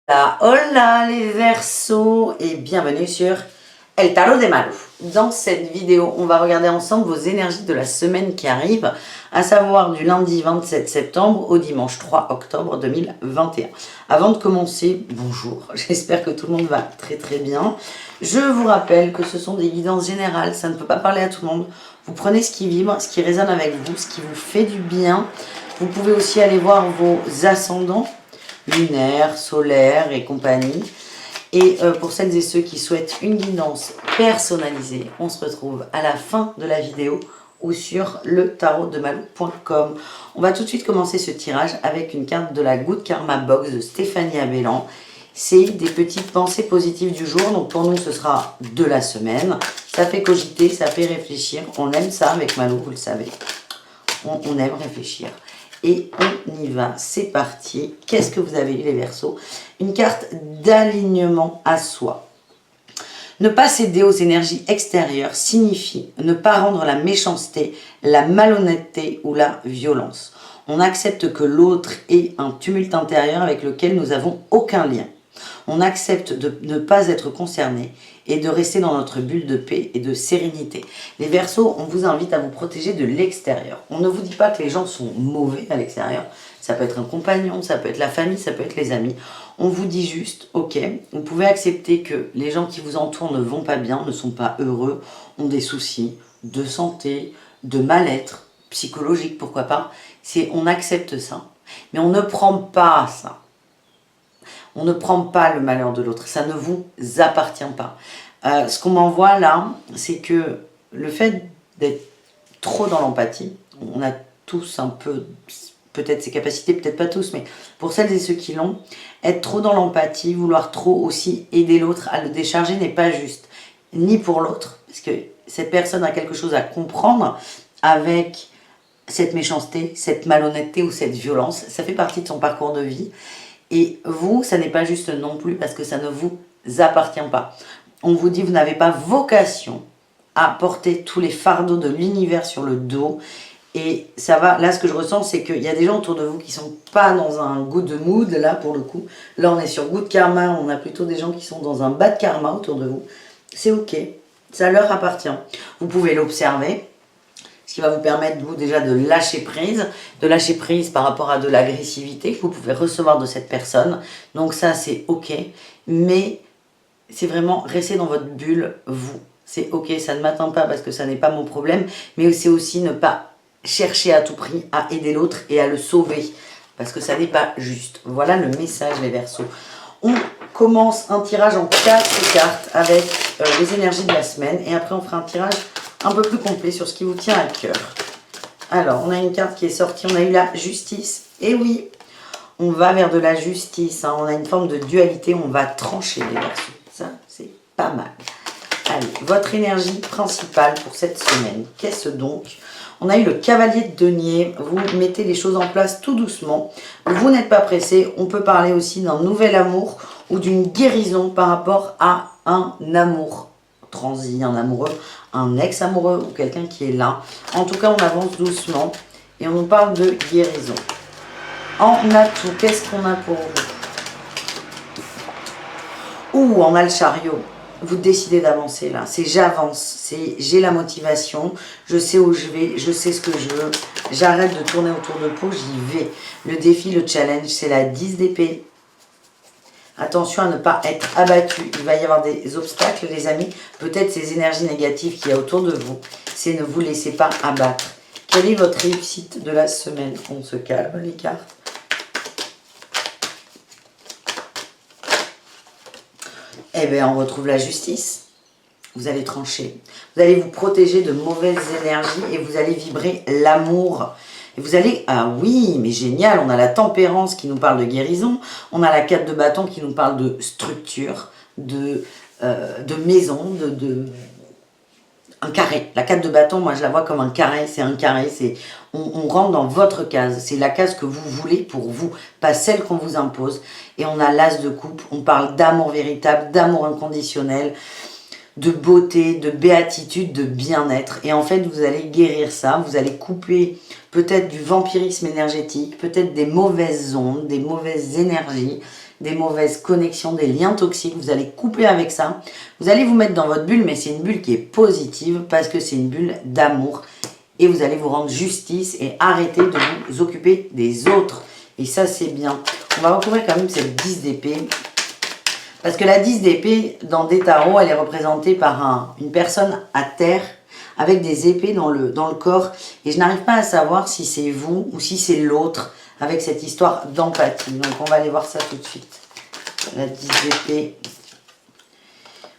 Hola les Verseaux et bienvenue sur El Tarot de Malou. Dans cette vidéo, on va regarder ensemble vos énergies de la semaine qui arrive, à savoir du lundi 27 septembre au dimanche 3 octobre 2021. Avant de commencer, bonjour, j'espère que tout le monde va très bien. Je vous rappelle que ce sont des guidances générales, ça ne peut pas parler à tout le monde. Vous prenez ce qui vibre, ce qui résonne avec vous, ce qui vous fait du bien. Vous pouvez aussi aller voir vos ascendants, lunaire, solaire et compagnie. Et pour celles et ceux qui souhaitent une guidance personnalisée, on se retrouve à la fin de la vidéo ou sur le tarotdemalou.com. On va tout de suite commencer ce tirage avec une carte de la Good Karma Box de Stéphanie Abellan. C'est des petites pensées positives du jour, donc pour nous ce sera de la semaine. Ça fait cogiter, ça fait réfléchir, on aime ça avec Malou, vous le savez. On aime réfléchir. Et on y va, c'est parti. Qu'est-ce que vous avez eu les Verseaux? Une carte d'alignement à soi. Ne pas céder aux énergies extérieures signifie ne pas rendre la méchanceté, la malhonnêteté ou la violence. On accepte que l'autre ait un tumulte intérieur avec lequel nous n'avons aucun lien. On accepte de ne pas être concerné et de rester dans notre bulle de paix et de sérénité. Les Verseaux, on vous invite à vous protéger de l'extérieur. On ne vous dit pas que les gens sont mauvais à l'extérieur. Ça peut être un compagnon, ça peut être la famille, ça peut être les amis. On vous dit juste, ok, vous pouvez accepter que les gens qui vous entourent ne vont pas bien, ne sont pas heureux, ont des soucis de santé, de mal-être, psychologique, pourquoi pas. On accepte ça, mais on ne prend pas ça. On ne prend pas le malheur de l'autre, ça ne vous appartient pas. Ce qu'on m'envoie là, c'est que le fait d'être trop dans l'empathie, on a tous un peu, peut-être ces capacités, peut-être pas tous, mais pour celles et ceux qui l'ont, être trop dans l'empathie, vouloir trop aussi aider l'autre à le décharger n'est pas juste, ni pour l'autre, parce que cette personne a quelque chose à comprendre avec cette méchanceté, cette malhonnêteté ou cette violence, ça fait partie de son parcours de vie. Et vous, ça n'est pas juste non plus parce que ça ne vous appartient pas. On vous dit, vous n'avez pas vocation à porter tous les fardeaux de l'univers sur le dos. Et ça va, là ce que je ressens, c'est qu'il y a des gens autour de vous qui ne sont pas dans un good mood, là pour le coup. Là on est sur good karma, on a plutôt des gens qui sont dans un bad karma autour de vous. C'est ok, ça leur appartient. Vous pouvez l'observer. Ce qui va vous permettre, vous, déjà de lâcher prise par rapport à de l'agressivité que vous pouvez recevoir de cette personne. Donc ça, c'est ok, mais c'est vraiment rester dans votre bulle, vous. C'est ok, ça ne m'atteint pas parce que ça n'est pas mon problème, mais c'est aussi ne pas chercher à tout prix à aider l'autre et à le sauver, parce que ça n'est pas juste. Voilà le message, les Verseaux. On commence un tirage en 4 cartes avec les énergies de la semaine, et après on fera un tirage un peu plus complet sur ce qui vous tient à cœur. Alors, on a une carte qui est sortie, on a eu la justice. Et oui, on va vers de la justice. Hein. On a une forme de dualité, on va trancher les Verseaux. Ça, c'est pas mal. Allez, votre énergie principale pour cette semaine, qu'est-ce donc? On a eu le cavalier de denier. Vous mettez les choses en place tout doucement. Vous n'êtes pas pressé. On peut parler aussi d'un nouvel amour ou d'une guérison par rapport à un amour transi, un amoureux, un ex-amoureux ou quelqu'un qui est là. En tout cas, on avance doucement et on nous parle de guérison. En atout, qu'est-ce qu'on a pour vous? Ouh, on a le chariot. Vous décidez d'avancer là. C'est j'avance, c'est j'ai la motivation, je sais où je vais, je sais ce que je veux. J'arrête de tourner autour de peau, j'y vais. Le défi, le challenge, c'est la 10 d'épée. Attention à ne pas être abattu. Il va y avoir des obstacles, les amis. Peut-être ces énergies négatives qu'il y a autour de vous. C'est ne vous laissez pas abattre. Quelle est votre réussite de la semaine? On se calme, les cartes. Eh bien, on retrouve la justice. Vous allez trancher. Vous allez vous protéger de mauvaises énergies et vous allez vibrer l'amour. Et vous allez, ah oui, mais génial, on a la tempérance qui nous parle de guérison, on a la 4 de bâton qui nous parle de structure, de maison, un carré. La 4 de bâton, moi je la vois comme un carré, c'est un carré, on rentre dans votre case, c'est la case que vous voulez pour vous, pas celle qu'on vous impose. Et on a l'as de coupe, on parle d'amour véritable, d'amour inconditionnel, de beauté, de béatitude, de bien-être. Et en fait, vous allez guérir ça. Vous allez couper peut-être du vampirisme énergétique, peut-être des mauvaises ondes, des mauvaises énergies, des mauvaises connexions, des liens toxiques. Vous allez couper avec ça. Vous allez vous mettre dans votre bulle, mais c'est une bulle qui est positive parce que c'est une bulle d'amour. Et vous allez vous rendre justice et arrêter de vous occuper des autres. Et ça, c'est bien. On va recouvrir quand même cette 10 d'épée. Parce que la 10 d'épée, dans des tarots, elle est représentée par une personne à terre avec des épées dans le corps. Et je n'arrive pas à savoir si c'est vous ou si c'est l'autre avec cette histoire d'empathie. Donc, on va aller voir ça tout de suite. La 10 d'épée.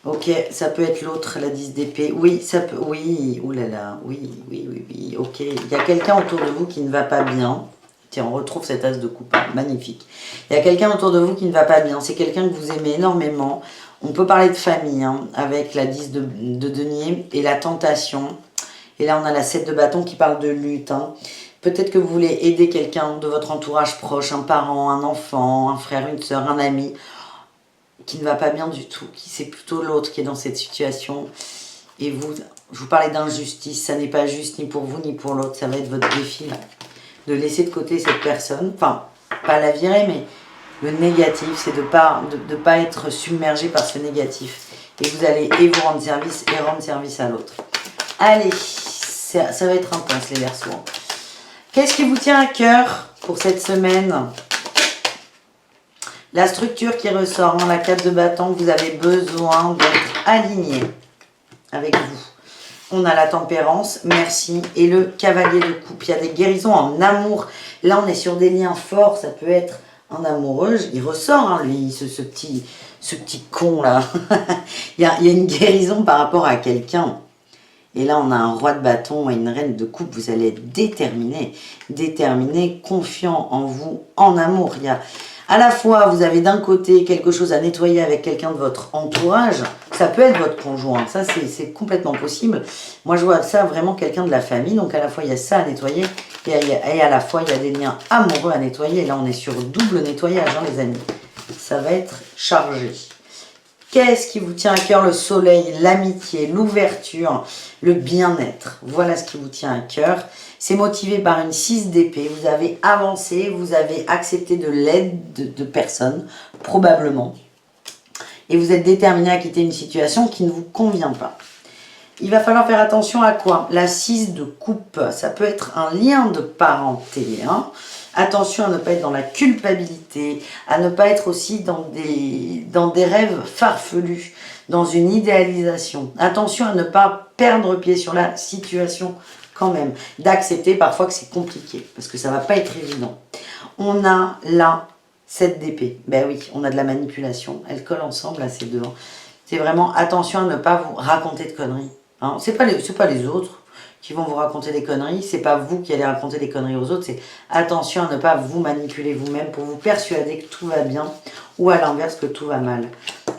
Ok, ça peut être l'autre, la 10 d'épée. Oui, ça peut... Oui, oulala. Oui. Ok, il y a quelqu'un autour de vous qui ne va pas bien. Tiens, on retrouve cet as de coupe, magnifique. Il y a quelqu'un autour de vous qui ne va pas bien. C'est quelqu'un que vous aimez énormément. On peut parler de famille, hein, avec la 10 de denier et la tentation. Et là, on a la 7 de bâton qui parle de lutte. Hein. Peut-être que vous voulez aider quelqu'un de votre entourage proche, un parent, un enfant, un frère, une soeur, un ami, qui ne va pas bien du tout. Qui c'est plutôt l'autre qui est dans cette situation. Et vous, je vous parlais d'injustice. Ça n'est pas juste ni pour vous ni pour l'autre. Ça va être votre défi, là, de laisser de côté cette personne. Enfin, pas la virer, mais le négatif, c'est de ne pas être submergé par ce négatif. Et vous allez vous rendre service et rendre service à l'autre. Allez, ça va être intense, les Verseaux. Qu'est-ce qui vous tient à cœur pour cette semaine? La structure qui ressort, hein, la 4 de bâton, vous avez besoin d'être aligné avec vous. On a la tempérance, merci, et le cavalier de coupe. Il y a des guérisons en amour. Là, on est sur des liens forts. Ça peut être un amoureux. Il ressort, hein, lui, ce petit con, là. il y a une guérison par rapport à quelqu'un. Et là, on a un roi de bâton et une reine de coupe. Vous allez être déterminé, confiant en vous, en amour. Il y a... À la fois, vous avez d'un côté quelque chose à nettoyer avec quelqu'un de votre entourage. Ça peut être votre conjoint. Ça, c'est complètement possible. Moi, je vois ça vraiment quelqu'un de la famille. Donc, à la fois, il y a ça à nettoyer. Et à la fois, il y a des liens amoureux à nettoyer. Et là, on est sur double nettoyage, hein, les amis. Ça va être chargé. Qu'est-ce qui vous tient à cœur? Le soleil, l'amitié, l'ouverture, le bien-être. Voilà ce qui vous tient à cœur. C'est motivé par une 6 d'épée. Vous avez avancé, vous avez accepté de l'aide de personnes, probablement. Et vous êtes déterminé à quitter une situation qui ne vous convient pas. Il va falloir faire attention à quoi? La 6 de coupe, ça peut être un lien de parenté. Hein. Attention à ne pas être dans la culpabilité, à ne pas être aussi dans des rêves farfelus, dans une idéalisation. Attention à ne pas perdre pied sur la situation quand même. D'accepter parfois que c'est compliqué, parce que ça ne va pas être évident. On a là 7 d'épée. Ben oui, on a de la manipulation. Elles collent ensemble, là, ces deux. C'est vraiment attention à ne pas vous raconter de conneries. Hein. C'est pas les autres qui vont vous raconter des conneries. C'est pas vous qui allez raconter des conneries aux autres. C'est attention à ne pas vous manipuler vous-même pour vous persuader que tout va bien ou à l'inverse que tout va mal.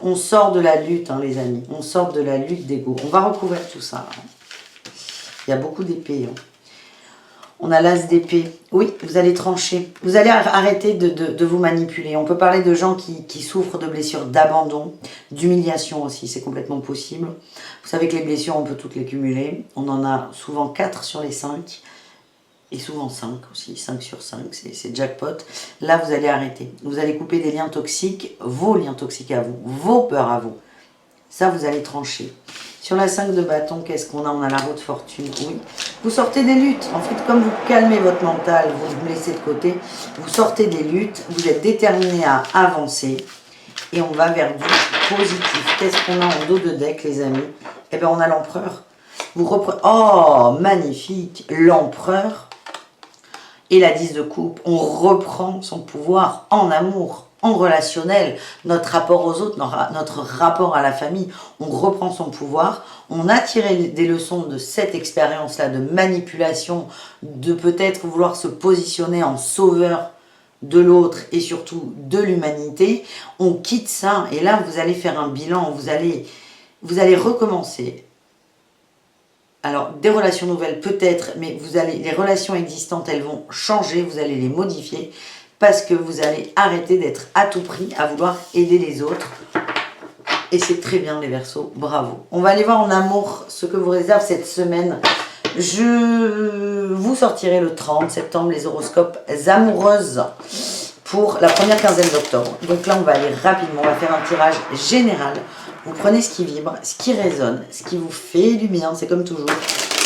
On sort de la lutte, hein, les amis. On sort de la lutte d'ego. On va recouvrir tout ça. Hein. Il y a beaucoup d'épées. Hein. On a l'as d'épée. Oui, vous allez trancher. Vous allez arrêter de vous manipuler. On peut parler de gens qui souffrent de blessures d'abandon, d'humiliation aussi. C'est complètement possible. Vous savez que les blessures, on peut toutes les cumuler. On en a souvent 4 sur les 5. Et souvent 5 aussi. 5 sur 5, c'est jackpot. Là, vous allez arrêter. Vous allez couper des liens toxiques, vos liens toxiques à vous, vos peurs à vous. Ça, vous allez trancher. Sur la 5 de bâton, qu'est-ce qu'on a? On a la roue de fortune, oui. Vous sortez des luttes. En fait, comme vous calmez votre mental, vous vous laissez de côté, vous sortez des luttes, vous êtes déterminé à avancer et on va vers du positif. Qu'est-ce qu'on a en dos de deck, les amis? Eh bien, on a l'empereur. Vous reprenez... Oh, magnifique! L'empereur et la 10 de coupe. On reprend son pouvoir en amour. En relationnel, notre rapport aux autres, notre rapport à la famille, on reprend son pouvoir, on a tiré des leçons de cette expérience-là de manipulation, de peut-être vouloir se positionner en sauveur de l'autre et surtout de l'humanité, on quitte ça et là vous allez faire un bilan, vous allez recommencer. Alors, des relations nouvelles peut-être, mais les relations existantes, elles vont changer, vous allez les modifier, parce que vous allez arrêter d'être à tout prix à vouloir aider les autres et c'est très bien les Verseaux, bravo. On va aller voir en amour ce que vous réserve cette semaine. Je vous sortirai le 30 septembre les horoscopes amoureuses pour la première quinzaine d'octobre. Donc là, on va aller rapidement, on va faire un tirage général. Vous prenez ce qui vibre, ce qui résonne, ce qui vous fait du bien, c'est comme toujours.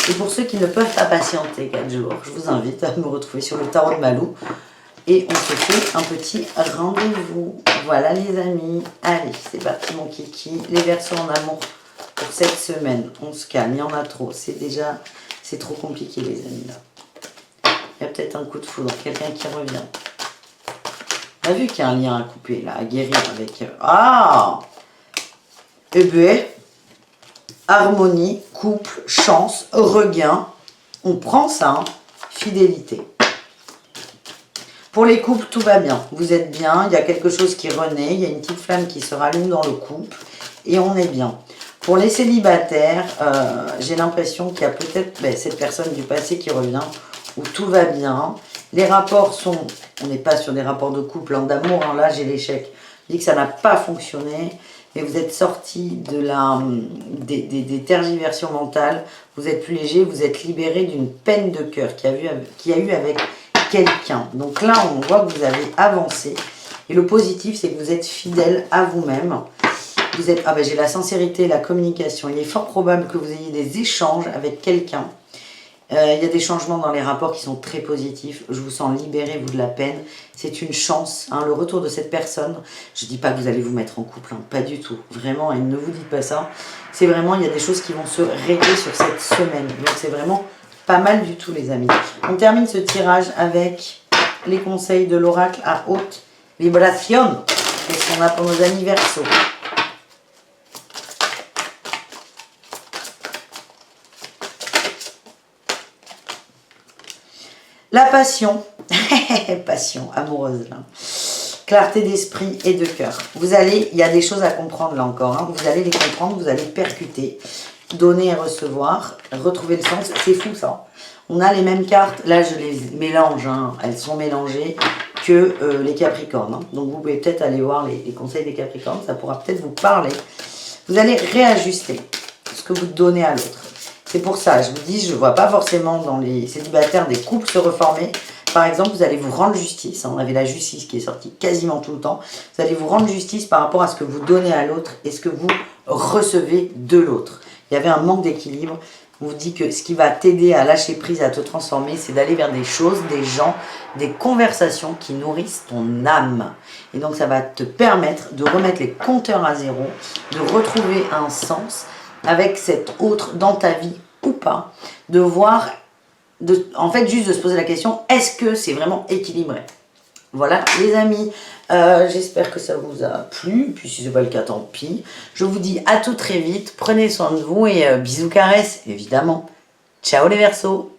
Et pour ceux qui ne peuvent pas patienter 4 jours, je vous invite à me retrouver sur le tarot de Malou. Et on se fait un petit rendez-vous. Voilà les amis. Allez, c'est parti mon kiki. Les Verseaux en amour pour cette semaine. On se calme, il y en a trop. C'est trop compliqué les amis là. Il y a peut-être un coup de foudre, quelqu'un qui revient. On a vu qu'il y a un lien à couper là, à guérir avec... Ah! Eh bien, harmonie, couple, chance, regain. On prend ça, hein. Fidélité. Pour les couples, tout va bien. Vous êtes bien, il y a quelque chose qui renaît, il y a une petite flamme qui se rallume dans le couple et on est bien. Pour les célibataires, j'ai l'impression qu'il y a peut-être cette personne du passé qui revient où tout va bien. Les rapports sont, on n'est pas sur des rapports de couple, hein, d'amour, hein, là j'ai l'échec. Je dis que ça n'a pas fonctionné, mais vous êtes sorti de des tergiversations mentales, vous êtes plus léger, vous êtes libéré d'une peine de cœur qu'il y a eu avec quelqu'un. Donc là, on voit que vous avez avancé. Et le positif, c'est que vous êtes fidèle à vous-même. Vous êtes, j'ai la sincérité, la communication. Il est fort probable que vous ayez des échanges avec quelqu'un. Il y a des changements dans les rapports qui sont très positifs. Je vous sens libéré, vous, de la peine. C'est une chance, hein, le retour de cette personne. Je ne dis pas que vous allez vous mettre en couple, hein, pas du tout. Vraiment, et ne vous dites pas ça. C'est vraiment, il y a des choses qui vont se régler sur cette semaine. Donc c'est vraiment pas mal du tout, les amis. On termine ce tirage avec les conseils de l'oracle à haute vibration. Qu'est-ce qu'on a pour nos amis Verseaux? La passion, passion amoureuse là. Clarté d'esprit et de cœur. Il y a des choses à comprendre là encore. Hein. Vous allez les comprendre, vous allez percuter, donner et recevoir, retrouver le sens. C'est fou ça. On a les mêmes cartes. Là, je les mélange. Hein. Elles sont mélangées que les Capricornes. Hein. Donc, vous pouvez peut-être aller voir les conseils des Capricornes. Ça pourra peut-être vous parler. Vous allez réajuster ce que vous donnez à l'autre. C'est pour ça, je vous dis, je ne vois pas forcément dans les célibataires des couples se reformer. Par exemple, vous allez vous rendre justice. On avait la justice qui est sortie quasiment tout le temps. Vous allez vous rendre justice par rapport à ce que vous donnez à l'autre et ce que vous recevez de l'autre. Il y avait un manque d'équilibre. On vous dit que ce qui va t'aider à lâcher prise, à te transformer, c'est d'aller vers des choses, des gens, des conversations qui nourrissent ton âme. Et donc, ça va te permettre de remettre les compteurs à zéro, de retrouver un sens avec cet autre dans ta vie ou pas, de voir, en fait juste de se poser la question, est-ce que c'est vraiment équilibré? Voilà les amis, j'espère que ça vous a plu, puis si ce n'est pas le cas tant pis. Je vous dis à tout très vite, prenez soin de vous et bisous caresses évidemment. Ciao les Verseaux.